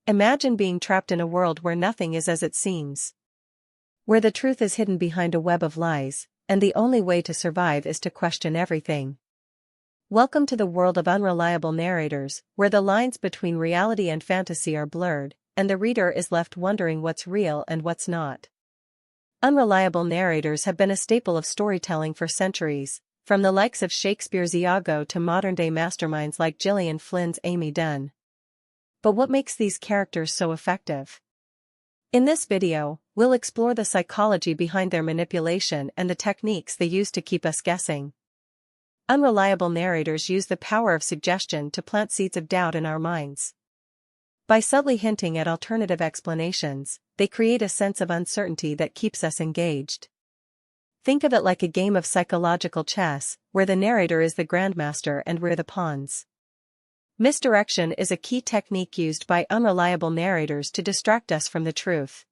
Imagine being trapped in a world where nothing is as it seems. Where the truth is hidden behind a web of lies, and the only way to survive is to question everything. Welcome to the world of unreliable narrators, where the lines between reality and fantasy are blurred, and the reader is left wondering what's real and what's not. Unreliable narrators have been a staple of storytelling for centuries, from the likes of Shakespeare's Iago to modern-day masterminds like Gillian Flynn's Amy Dunn. But what makes these characters so effective? In this video, we'll explore the psychology behind their manipulation and the techniques they use to keep us guessing. Unreliable narrators use the power of suggestion to plant seeds of doubt in our minds. By subtly hinting at alternative explanations, they create a sense of uncertainty that keeps us engaged. Think of it like a game of psychological chess, where the narrator is the grandmaster and we're the pawns. Misdirection is a key technique used by unreliable narrators to distract us from the truth.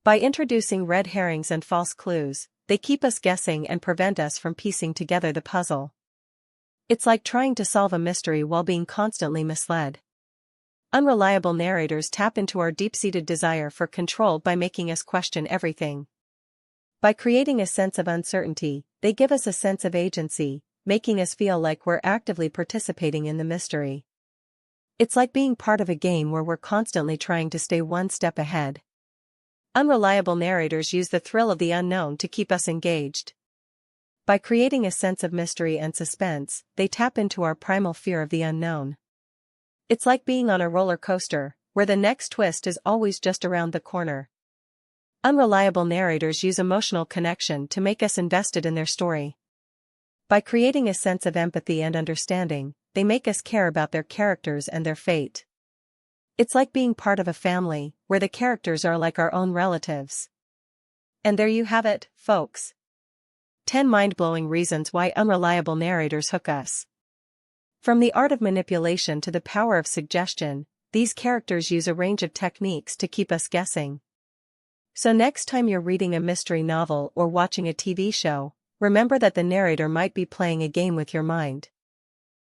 By introducing red herrings and false clues, they keep us guessing and prevent us from piecing together the puzzle. It's like trying to solve a mystery while being constantly misled. Unreliable narrators tap into our deep-seated desire for control by making us question everything. By creating a sense of uncertainty, they give us a sense of agency, making us feel like we're actively participating in the mystery. It's like being part of a game where we're constantly trying to stay one step ahead. Unreliable narrators use the thrill of the unknown to keep us engaged. By creating a sense of mystery and suspense, they tap into our primal fear of the unknown. It's like being on a roller coaster, where the next twist is always just around the corner. Unreliable narrators use emotional connection to make us invested in their story. By creating a sense of empathy and understanding, they make us care about their characters and their fate. It's like being part of a family, where the characters are like our own relatives. And there you have it, folks. 10 mind-blowing reasons why unreliable narrators hook us. From the art of manipulation to the power of suggestion, these characters use a range of techniques to keep us guessing. So next time you're reading a mystery novel or watching a TV show, remember that the narrator might be playing a game with your mind.